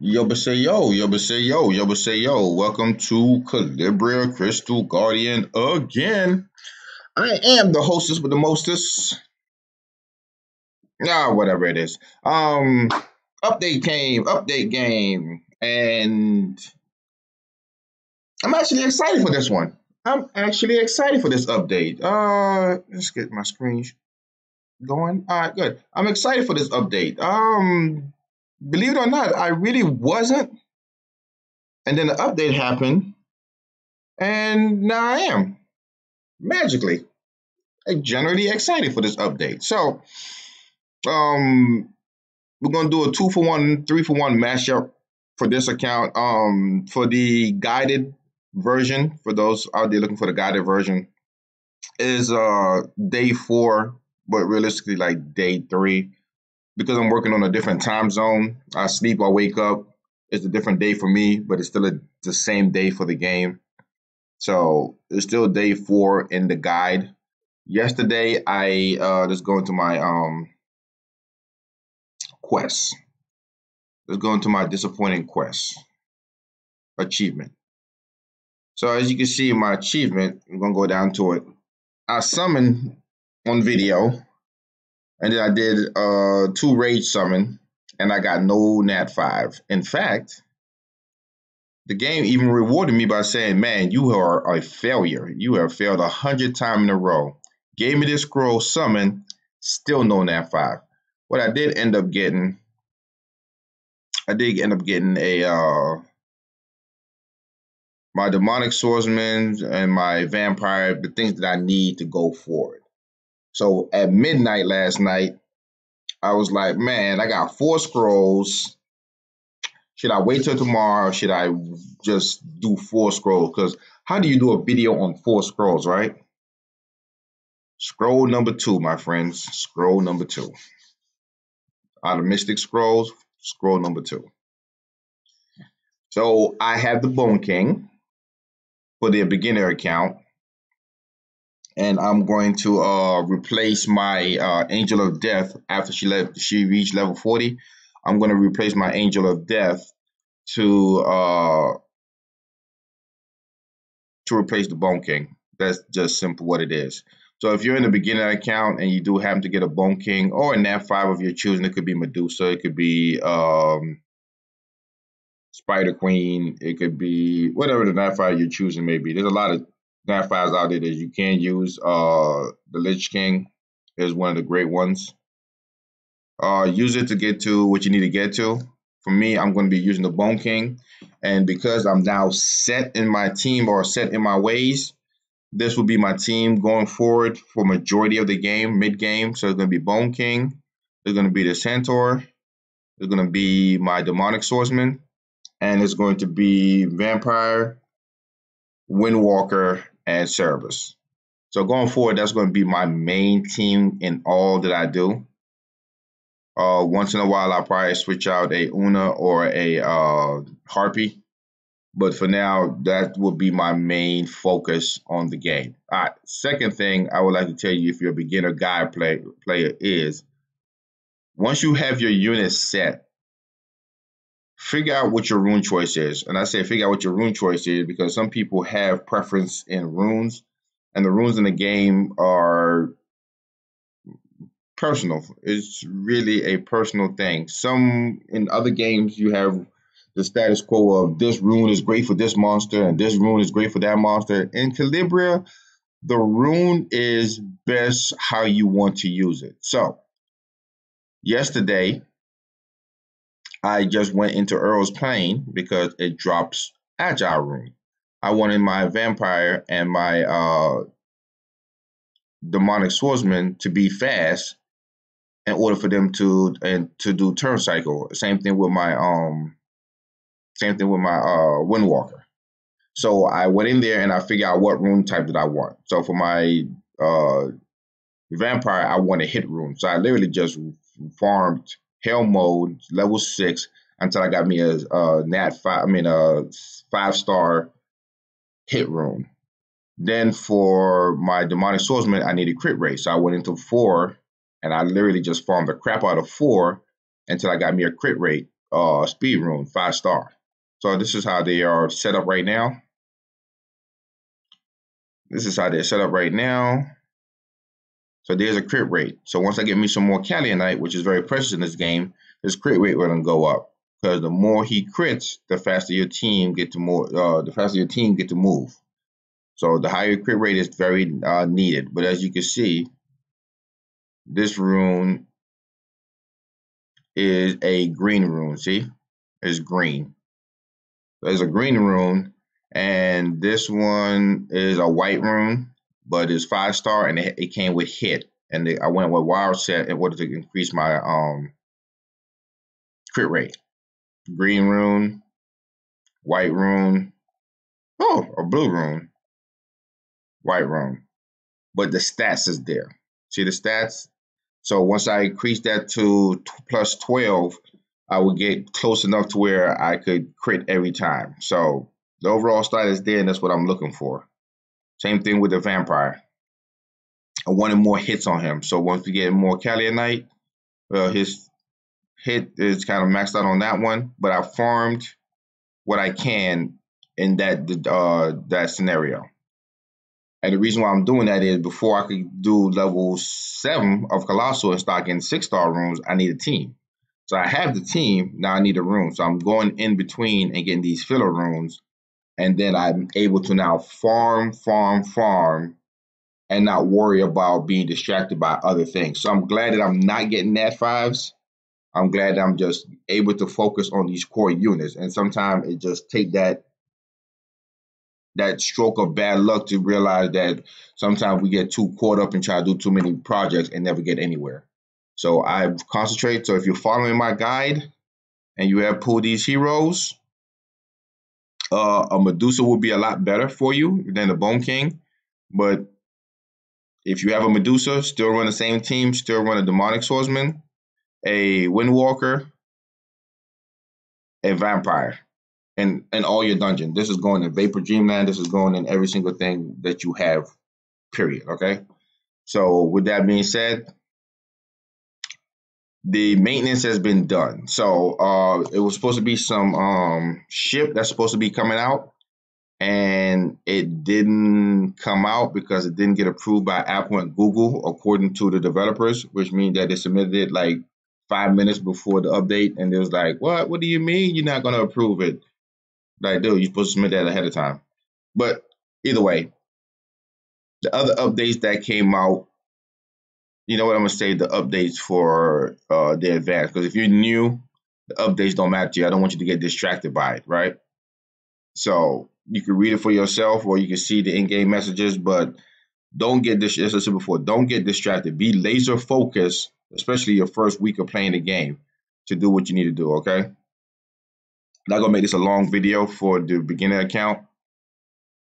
Yo. Welcome to Calibria Crystal Guardian again. I am the hostess with the mostest. Whatever it is. Update game. And I'm actually excited for this one. I'm actually excited for this update. Let's get my screen going. All right, good. I'm excited for this update. Believe it or not, I really wasn't. And then the update happened, and now I am. Magically, generally excited for this update. So, um, we're gonna do a 2-for-1, 3-for-1 mashup for this account. For the guided version, for those out there looking for the guided version, is day 4, but realistically like day 3 because I'm working on a different time zone. I sleep, I wake up. It's a different day for me, but it's still the same day for the game. So it's still day 4 in the guide. Yesterday, I let's go into my quest. Let's go into my disappointing quest achievement. So as you can see, my achievement, I'm gonna go down to it. I summoned on video, and then I did 2 rage summon, and I got no nat 5. In fact, the game even rewarded me by saying, "Man, you are a failure. You have failed 100 times in a row." Gave me this scroll summon, still no nat 5. What I did end up getting a my demonic swordsman and my vampire, the things that I need to go forward. So at midnight last night, I was like, man, I got 4 scrolls. Should I wait till tomorrow? Or should I just do 4 scrolls? Because how do you do a video on 4 scrolls, right? Scroll number 2, my friends. Scroll number 2. Out of Mystic Scrolls, scroll number 2. So I have the Bone King for the beginner account, and I'm going to replace my Angel of Death after she reached level 40. I'm going to replace my Angel of Death to replace the Bone King. That's just simple what it is. So if you're in the beginner account and you do happen to get a Bone King or a Nat 5 of your choosing, it could be Medusa, it could be Spider Queen, it could be whatever the Nat 5 you're choosing may be. There's a lot of Nat 5s out there that you can use. The Lich King is one of the great ones. Use it to get to what you need to get to. For me, I'm going to be using the Bone King. And because I'm now set in my team or set in my ways, this will be my team going forward for majority of the game, mid-game. So it's going to be Bone King. There's going to be the Centaur. There's going to be my Demonic Swordsman. And it's going to be Vampire, Windwalker, and Cerberus. So going forward, that's going to be my main team in all that I do. Once in a while, I'll probably switch out a Una or a Harpy. But for now, that will be my main focus on the game. All right. Second thing I would like to tell you if you're a beginner guide player is once you have your unit set, figure out what your rune choice is. And I say figure out what your rune choice is because some people have preference in runes, and the runes in the game are personal. It's really a personal thing. Some in other games you have the status quo of this rune is great for this monster and this rune is great for that monster. In Calibria, the rune is best how you want to use it. So yesterday, I just went into Earl's Plane because it drops Agile rune. I wanted my vampire and my demonic swordsman to be fast in order for them to do turn cycle. Same thing with my Windwalker. So I went in there and I figured out what rune type that I want. So for my vampire, I want a hit rune. So I literally just farmed Hell Mode level 6 until I got me a Nat 5. I mean a 5-star hit rune. Then for my demonic swordsman, I needed crit rate. So I went into 4 and I literally just farmed the crap out of 4 until I got me a crit rate speed rune, 5-star. So this is how they are set up right now. This is how they're set up right now. So there's a crit rate. So once I get me some more Calibria, which is very precious in this game, this crit rate will go up. Because the more he crits, the faster your team get to move. So the higher crit rate is very needed. But as you can see, this rune is a green rune. See, it's green. There's a green rune, and this one is a white rune, but it's 5-star, and it came with hit. And I went with wild set in order to increase my crit rate. Green rune, white rune, a blue rune, white rune. But the stats is there. See the stats? So once I increase that to plus 12, I would get close enough to where I could crit every time. So the overall stat is there, and that's what I'm looking for. Same thing with the vampire. I wanted more hits on him. So once we get more Calibria, well, his hit is kind of maxed out on that one, but I farmed what I can in that scenario. And the reason why I'm doing that is before I could do level 7 of Colossal and start getting 6-star runes, I need a team. So I have the team, now I need a rune. So I'm going in between and getting these filler runes. And then I'm able to now farm, and not worry about being distracted by other things. So I'm glad that I'm not getting Nat 5s. I'm glad that I'm just able to focus on these core units. And sometimes it just take that stroke of bad luck to realize that sometimes we get too caught up and try to do too many projects and never get anywhere. So I concentrate. So if you're following my guide and you have pulled these heroes, a Medusa will be a lot better for you than the Bone King. But if you have a Medusa, still run the same team, still run a Demonic Swordsman, a Windwalker, a Vampire. And all your dungeon. This is going in Vapor Dreamland. This is going in every single thing that you have, period. Okay? So with that being said, the maintenance has been done. So it was supposed to be some ship that's supposed to be coming out, and it didn't come out because it didn't get approved by Apple and Google, according to the developers, which means that they submitted it like 5 minutes before the update, and it was like, what? What do you mean you're not going to approve it? Like, dude, you're supposed to submit that ahead of time. But either way, the other updates that came out, you know what, I'm going to say the updates for the advanced. Because if you're new, the updates don't matter to you. I don't want you to get distracted by it, right? So you can read it for yourself or you can see the in-game messages, but don't get as I said before, don't get distracted. Be laser focused, especially your first week of playing the game, to do what you need to do, okay? Not going to make this a long video for the beginner account.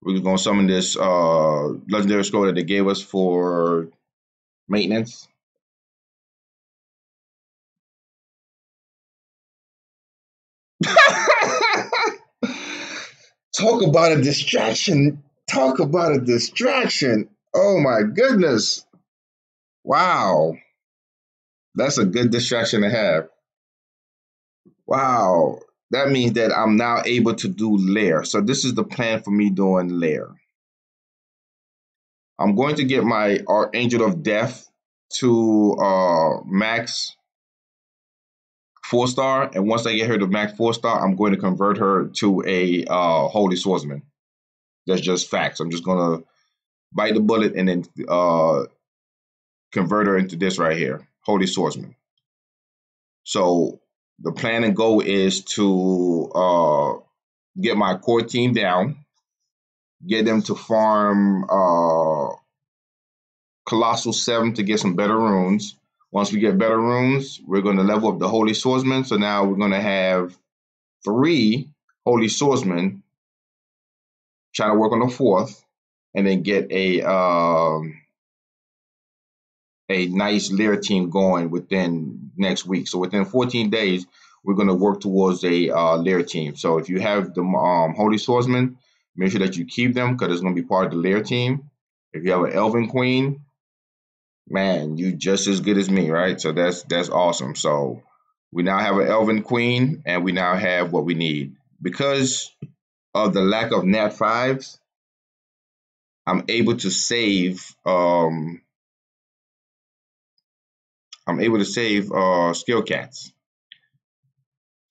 We're going to summon this legendary scroll that they gave us for maintenance. Talk about a distraction. Talk about a distraction. Oh my goodness. Wow. That's a good distraction to have. Wow. That means that I'm now able to do lair. So this is the plan for me doing lair. I'm going to get my Archangel of Death to max 4-star, and once I get her to max 4-star, I'm going to convert her to a Holy Swordsman. That's just facts. I'm just gonna bite the bullet and then convert her into this right here, Holy Swordsman. So the plan and goal is to get my core team down, get them to farm Colossal 7 to get some better runes. Once we get better runes, we're going to level up the Holy Swordsman. So now we're going to have 3 Holy Swordsmen, trying to work on the 4th, and then get a nice lair team going within next week. So within 14 days, we're going to work towards a lair team. So if you have the Holy Swordsman, make sure that you keep them because it's going to be part of the lair team. If you have an Elven Queen, man, you just as good as me, right? So that's awesome. So We now have an Elven Queen, and we now have what we need. Because of the lack of Nat 5s, I'm able to save skill cats.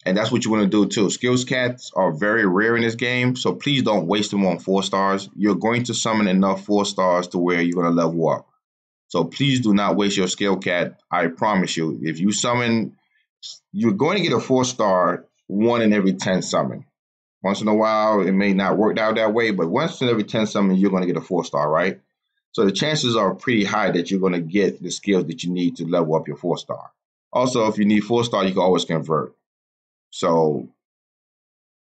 And that's what you want to do too. Skills cats are very rare in this game, so please don't waste them on 4 stars. You're going to summon enough 4 stars to where you're going to level up. So please do not waste your skill cat. I promise you, if you summon, you're going to get a 4-star 1 in every 10 summon. Once in a while, it may not work out that way, but once in every 10 summon, you're going to get a 4-star, right? So the chances are pretty high that you're going to get the skills that you need to level up your 4-star. Also, if you need 4-star, you can always convert. So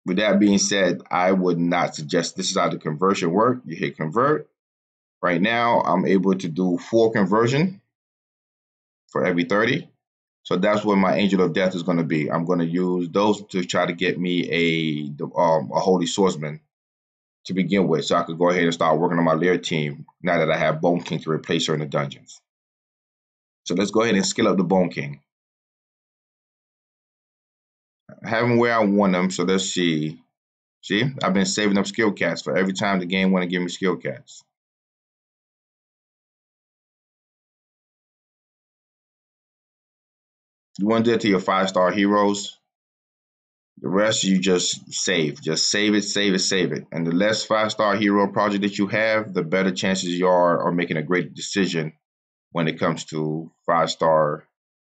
with that being said, I would not suggest this is how the conversion work. You hit convert. Right now, I'm able to do 4 conversion for every 30. So that's what my Angel of Death is going to be. I'm going to use those to try to get me a Holy Swordsman to begin with, so I could go ahead and start working on my Lair team now that I have Bone King to replace her in the dungeons. So let's go ahead and skill up the Bone King. I have him where I want him, so let's see. See, I've been saving up skill cats for every time the game want to give me skill cats. You want to do it to your 5-star heroes. The rest you just save. Just save it, save it, save it. And the less 5-star hero project that you have, the better chances you are making a great decision when it comes to 5-star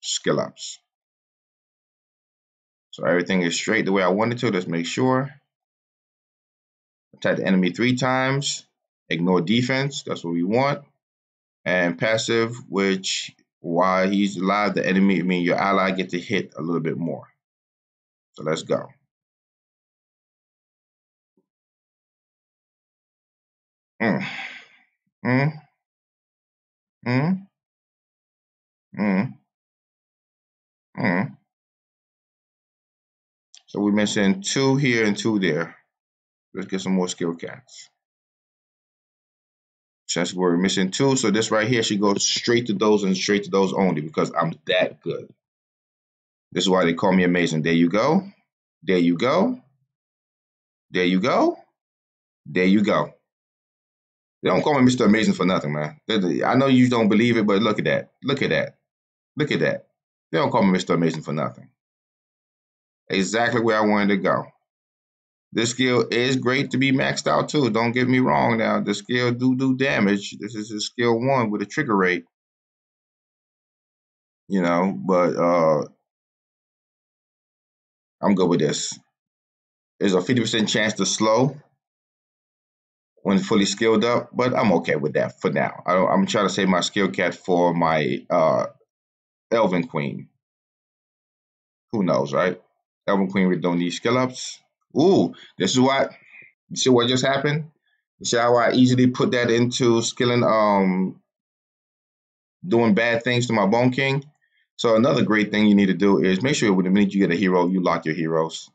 skill ups. So everything is straight the way I wanted to. Let's make sure. Attack the enemy 3 times. Ignore defense. That's what we want. And passive, which while he's alive, the enemy, your ally, get to hit a little bit more. So let's go. Mm. Mm. Mm. Mm. Mm. So we're missing 2 here and 2 there. Let's get some more skill cats. Since we're missing 2, so this right here should go straight to those and straight to those only because I'm that good. This is why they call me amazing. There you go. There you go. There you go. There you go. They don't call me Mr. Amazing for nothing, man. I know you don't believe it, but look at that. Look at that. Look at that. They don't call me Mr. Amazing for nothing. Exactly where I wanted to go. This skill is great to be maxed out too. Don't get me wrong now. The skill do damage. This is a skill 1 with a trigger rate. But I'm good with this. There's a 50% chance to slow when fully skilled up, but I'm okay with that for now. I'm trying to save my skill cat for my Elven Queen. Who knows, right? Elven Queen, we don't need skill ups. Ooh, this is what. You see what just happened? You see how I easily put that into skilling, doing bad things to my Bone King? So another great thing you need to do is make sure when the minute you get a hero, you lock your heroes.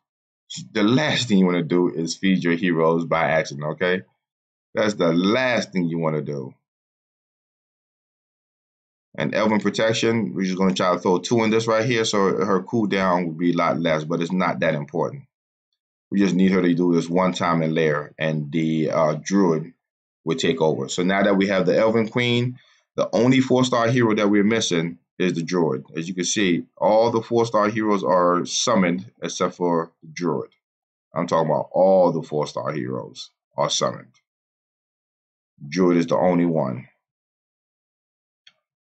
The last thing you want to do is feed your heroes by accident, okay? That's the last thing you want to do. And Elven Protection, we're just going to try to throw 2 in this right here, so her cooldown would be a lot less, but it's not that important. We just need her to do this 1 time in Lair, and the Druid would take over. So now that we have the Elven Queen, the only 4-star hero that we're missing is the Druid. As you can see, all the 4-star heroes are summoned except for the Druid. I'm talking about all the 4-star heroes are summoned. Druid is the only one.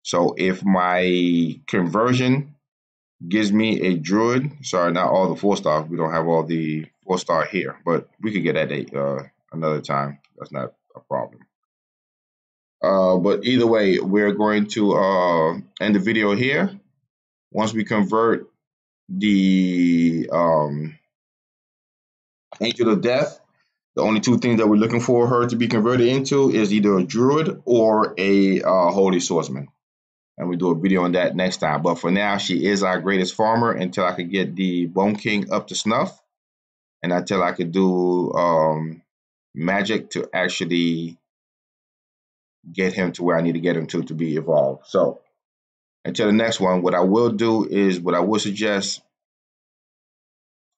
So if my conversion gives me a Druid, sorry, not all the 4-star. We don't have all the 4-star here, but we could get that another time. That's not a problem. But either way, we're going to end the video here. Once we convert the Angel of Death, the only 2 things that we're looking for her to be converted into is either a Druid or a Holy Swordsman. And we do a video on that next time. But for now, she is our greatest farmer until I could get the Bone King up to snuff. And until I could do magic to actually get him to where I need to get him to be evolved. So until the next one, what I will do is, what I would suggest,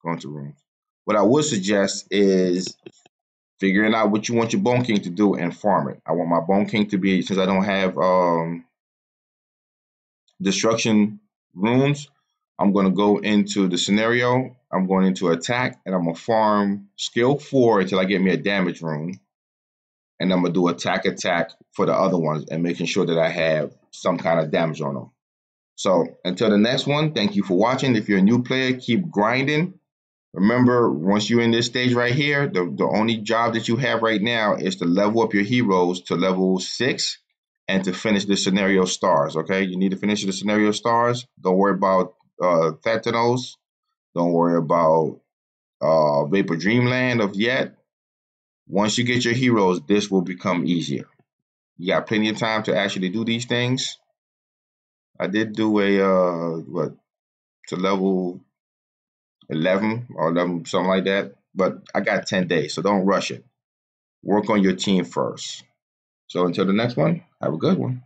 Go into rooms. What I would suggest is figuring out what you want your Bone King to do and farm it. I want my Bone King to be, since I don't have destruction runes, I'm going to go into the scenario. I'm going into attack, and I'm going to farm skill 4 until I get me a damage rune. And I'm going to do attack for the other ones and making sure that I have some kind of damage on them. So until the next one, thank you for watching. If you're a new player, keep grinding. Remember, once you're in this stage right here, the only job that you have right now is to level up your heroes to level 6 and to finish the scenario stars, okay? You need to finish the scenario stars. Don't worry about Thetanos. Don't worry about Vapor Dreamland of yet. Once you get your heroes, this will become easier. You got plenty of time to actually do these things. I did do a, to level 11 or 11, something like that. But I got 10 days, so don't rush it. Work on your team first. So until the next one, have a good one.